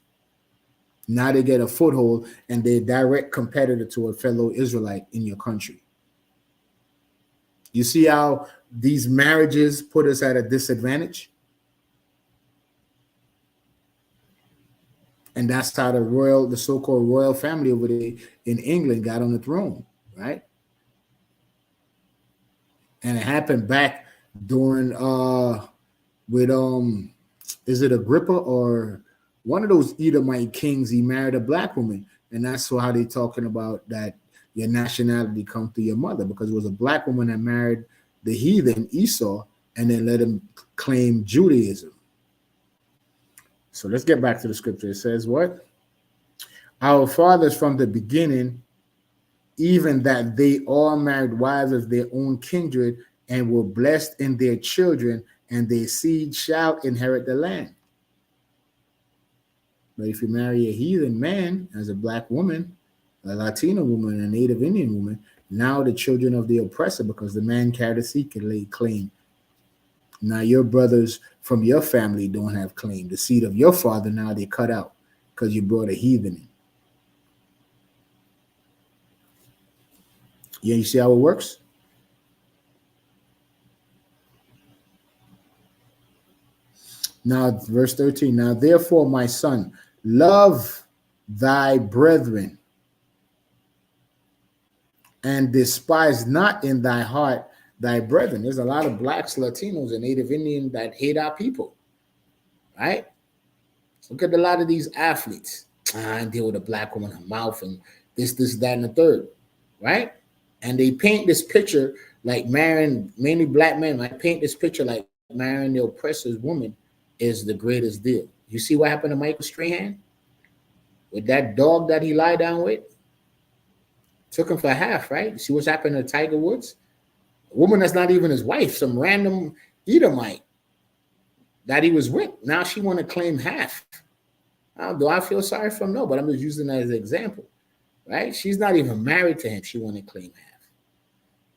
Now they get a foothold and they're a direct competitor to a fellow Israelite in your country. You see how these marriages put us at a disadvantage? And that's how the so-called royal family over there in England got on the throne, right? And it happened back during with is it Agrippa or one of those Edomite kings? He married a black woman, and that's how they talking about that your nationality come through your mother, because it was a black woman that married the heathen Esau and then let him claim Judaism. So let's get back to the scripture. It says what? Our fathers from the beginning, even that they all married wives of their own kindred, and were blessed in their children, and their seed shall inherit the land. But if you marry a heathen man as a black woman, a Latino woman, a Native Indian woman, now the children of the oppressor, because the man carried a seed, can lay claim. Now your brothers from your family don't have claim. The seed of your father now they cut out because you brought a heathen in. Yeah, you see how it works? Now, verse 13. Now, therefore, my son, love thy brethren and despise not in thy heart thy brethren. There's a lot of blacks, Latinos, and Native Indian that hate our people, right? Look at a lot of these athletes. I deal with a black woman, her mouth, and this, that, and the third, right? And they paint this picture like marrying, mainly black men, might paint this picture like marrying the oppressor's woman is the greatest deal. You see what happened to Michael Strahan? With that dog that he lied down with? Took him for half, right? You see what's happened to Tiger Woods? A woman that's not even his wife, some random Edomite that he was with. Now she want to claim half. Do I feel sorry for him? No, but I'm just using that as an example, right? She's not even married to him. She want to claim half.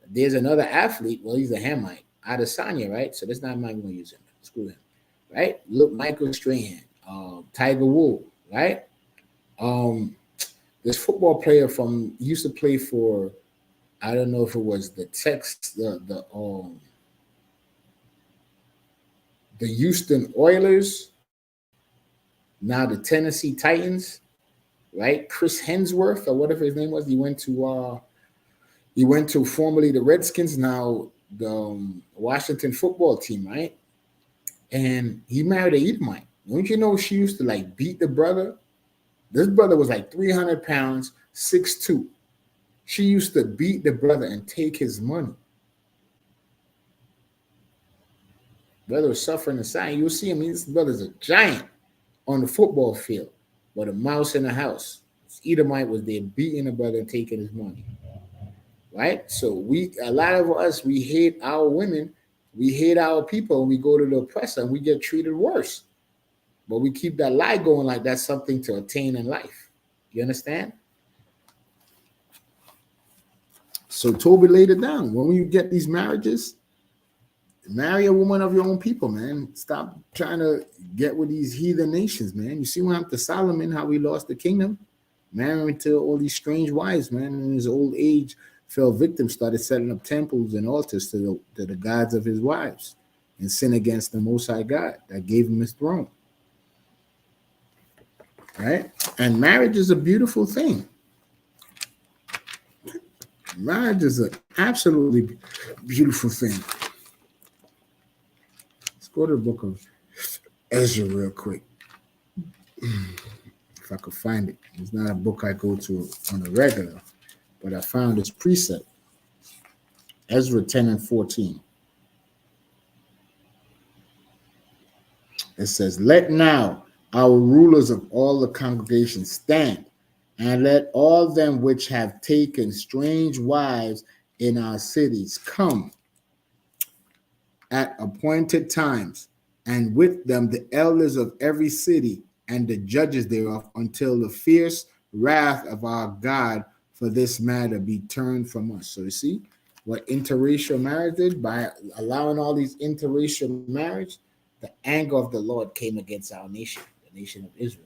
There's another athlete. Well, he's a Hamite, Adesanya, right? So that's not my going to use him. Screw him, right? Look, Michael Strahan, Tiger Woods, right? This football player from used to play for, I don't know if it was the Houston Oilers, now the Tennessee Titans, right? Chris Hemsworth or whatever his name was. He went to formerly the Redskins, now the Washington football team, right? And he married a Edomite. Don't you know she used to like beat the brother? This brother was like 300 pounds, 6'2". She used to beat the brother and take his money. Brother was suffering the sign. You'll see him. This brother's a giant on the football field, but a mouse in the house. This Edomite was there beating the brother and taking his money. Right? So a lot of us, we hate our women, we hate our people, and we go to the oppressor and we get treated worse. But we keep that lie going like that's something to attain in life. You understand? So Toby laid it down. When you get these marriages, marry a woman of your own people, man. Stop trying to get with these heathen nations, man. You see what happened to Solomon, how he lost the kingdom? Marrying to all these strange wives, man. In his old age, fell victim, started setting up temples and altars to the gods of his wives and sin against the Most High God that gave him his throne. Right? And marriage is a beautiful thing. Marriage is an absolutely beautiful thing. Let's go to the book of Ezra real quick. If I could find it. It's not a book I go to on a regular, but I found this precept. Ezra 10 and 14. It says, let now our rulers of all the congregations stand, and let all them which have taken strange wives in our cities come at appointed times, and with them the elders of every city and the judges thereof, until the fierce wrath of our God for this matter be turned from us. So you see what interracial marriage did? By allowing all these interracial marriage, the anger of the Lord came against our nation, the nation of Israel.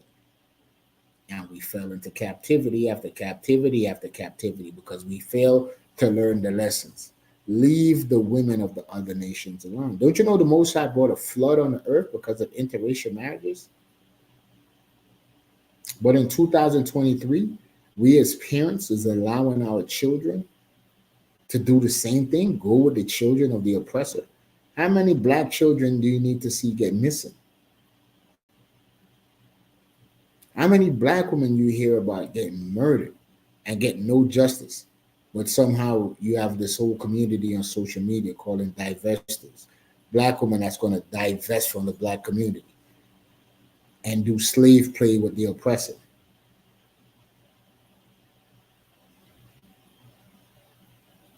And we fell into captivity after captivity after captivity because we failed to learn the lessons. Leave the women of the other nations alone. Don't you know the Most High brought a flood on the earth because of interracial marriages? But in 2023, we as parents is allowing our children to do the same thing, go with the children of the oppressor. How many black children do you need to see get missing? How many black women you hear about getting murdered and get no justice? But somehow you have this whole community on social media calling divestors. Black women that's going to divest from the black community and do slave play with the oppressor.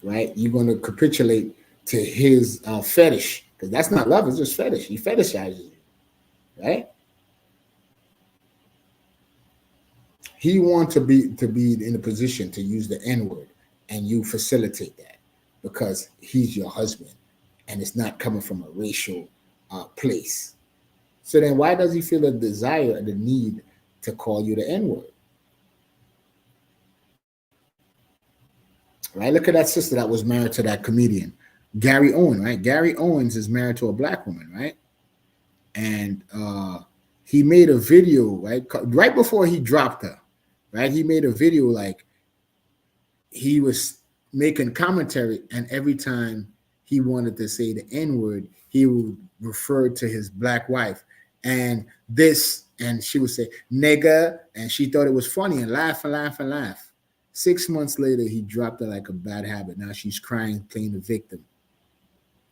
Right? You're going to capitulate to his fetish, because that's not love, it's just fetish. He fetishizes you, right? he wants to be in a position to use the N word, and you facilitate that because he's your husband, and it's not coming from a racial place. So then, why does he feel a desire and the need to call you the N word? Right? Look at that sister that was married to that comedian, Gary Owen. Right? Gary Owens is married to a black woman, right? And he made a video right before he dropped her. Right? He made a video like he was making commentary, and every time he wanted to say the N word, he would refer to his black wife and this, and she would say nigga, and she thought it was funny and laugh and laugh and laugh. 6 months later, he dropped her like a bad habit. Now she's crying, playing the victim.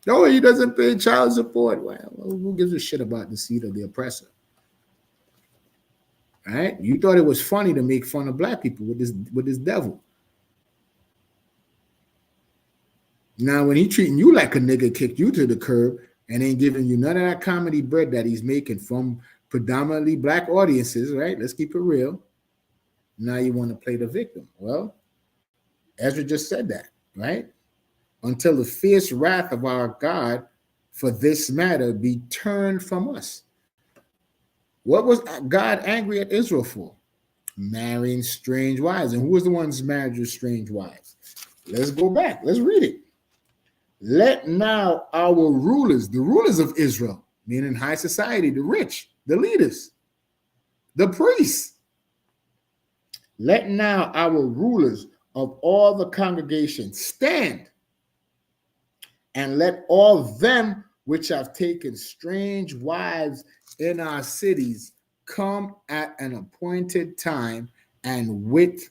No, he doesn't pay child support. Well, who gives a shit about the seed of the oppressor? Right? You thought it was funny to make fun of black people with this devil. Now, when he treating you like a nigga, kicked you to the curb and ain't giving you none of that comedy bread that he's making from predominantly black audiences, right? Let's keep it real. Now you want to play the victim. Well, Ezra just said that, right? Until the fierce wrath of our God for this matter be turned from us. What was God angry at Israel for? Marrying strange wives. And who was the ones married with strange wives? Let's go back. Let's read it. Let now our rulers, the rulers of Israel, meaning high society, the rich, the leaders, the priests, let now our rulers of all the congregation stand, and let all them which have taken strange wives in our cities come at an appointed time, and with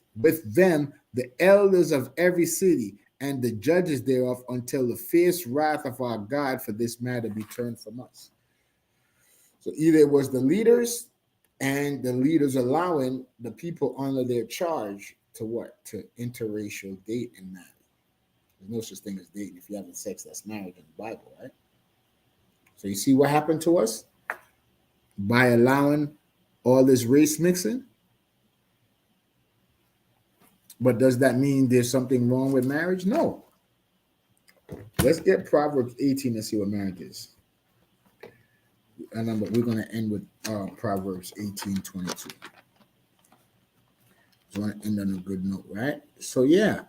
them the elders of every city and the judges thereof, until the fierce wrath of our God for this matter be turned from us. So either it was the leaders, and the leaders allowing the people under their charge to what? To interracial date and marry. There's no such thing as dating if you're having sex that's married in the Bible, right? So you see what happened to us by allowing all this race mixing? But does that mean there's something wrong with marriage? No. Let's get Proverbs 18 and see what marriage is. And we're going to end with Proverbs 18:22. So I want to end on a good note, right? So yeah,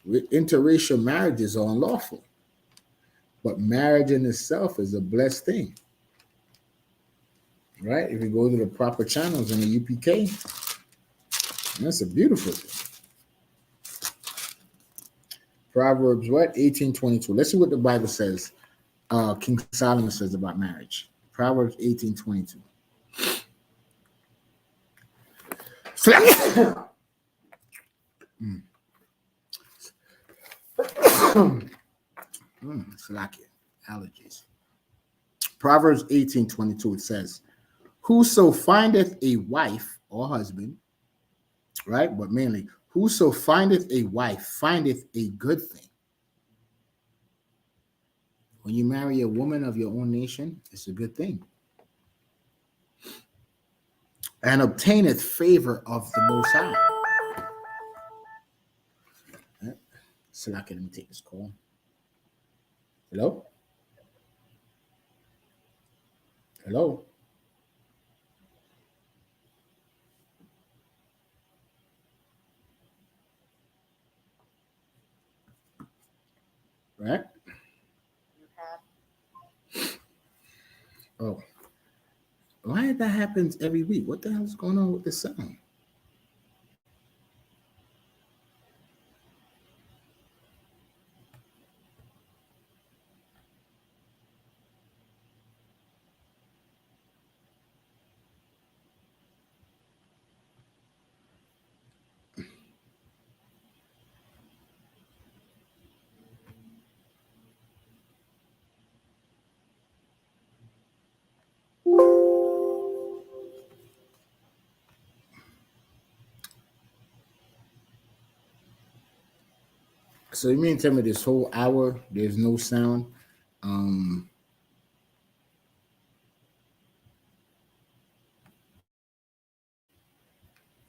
interracial marriages are unlawful. But marriage in itself is a blessed thing. Right? If you go to the proper channels in the UPK, that's a beautiful thing. Proverbs what? 18:22. Let's see what the Bible says. King Solomon says about marriage. Proverbs 18:22. Slacky. Allergies. Proverbs 18:22. It says, whoso findeth a wife or husband, right? But mainly, whoso findeth a wife findeth a good thing. When you marry a woman of your own nation, it's a good thing. And obtaineth favor of the Most High. Right? So let me take this call. Hello? Hello? Right? Oh. Why that happens every week? What the hell is going on with this sound? So you mean tell me this whole hour there's no sound?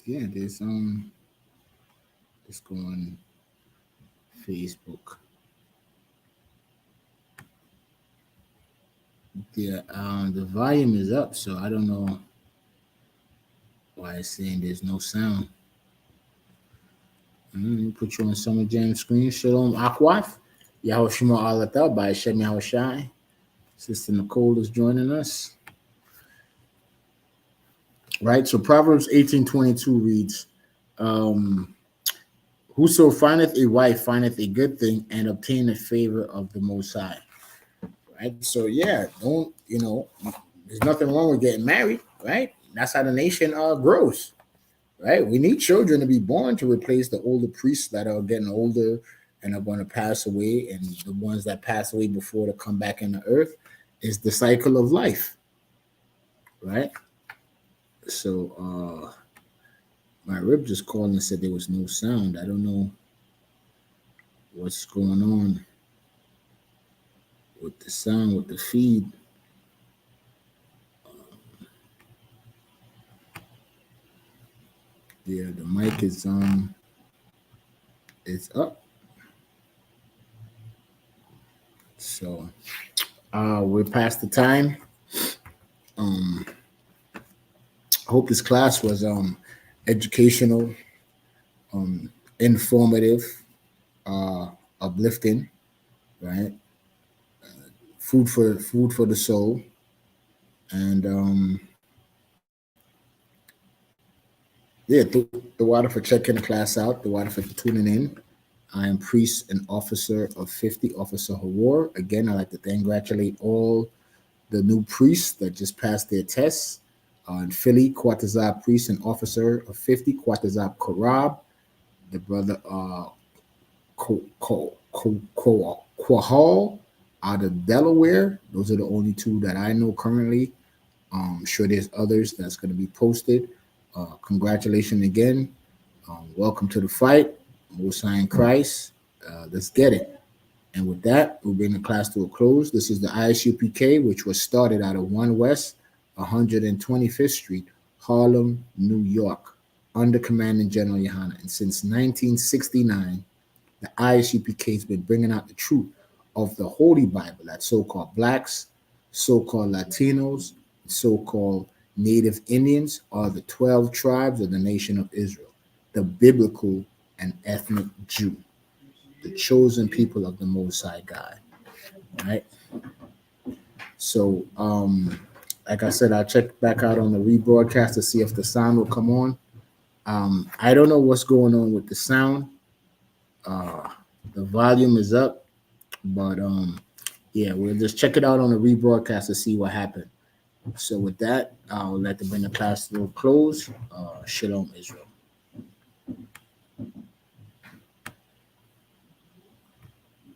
Yeah, there's let's go on Facebook. Yeah, the volume is up, so I don't know why it's saying there's no sound. Put you on Summer Jam screen. Shalom Akwaf. Yahushua Alata by Shem Yahushai. Sister Nicole is joining us. Right, so Proverbs 18:22 reads, whoso findeth a wife findeth a good thing and obtaineth favor of the Most High. Right, so yeah, there's nothing wrong with getting married, right? That's how the nation grows, right? We need children to be born to replace the older priests that are getting older and are going to pass away, and the ones that pass away before to come back in the earth is the cycle of life, right? So my rib just called and said there was no sound. I don't know what's going on with the sound, with the feed. Yeah, the mic is it's up. So we're past the time. I hope this class was educational, informative, uplifting, right? Food for the soul, and yeah, the water for checking the class out, the water for tuning in. I am priest and officer of 50, Officer Hawar. Again, I'd like to congratulate all the new priests that just passed their tests. In Philly, Quatazab priest and officer of 50, Quatazab Karab, the brother Quahal out of Delaware. Those are the only two that I know currently. I'm sure there's others that's going to be posted. Congratulations again. Welcome to the fight. Most High in Christ. Let's get it. And with that, we'll bring the class to a close. This is the ISUPK, which was started out of 1 West 125th Street, Harlem, New York, under Commanding General Yohana. And since 1969, the ISUPK has been bringing out the truth of the Holy Bible that so-called blacks, so-called Latinos, so-called Native Indians are the 12 tribes of the nation of Israel, the biblical and ethnic Jew, the chosen people of the Most High God, right? So, like I said, I'll check back out on the rebroadcast to see if the sound will come on. I don't know what's going on with the sound. The volume is up, but yeah, we'll just check it out on the rebroadcast to see what happened. So with that, I'll let them bring the class to a close. Shalom, Israel.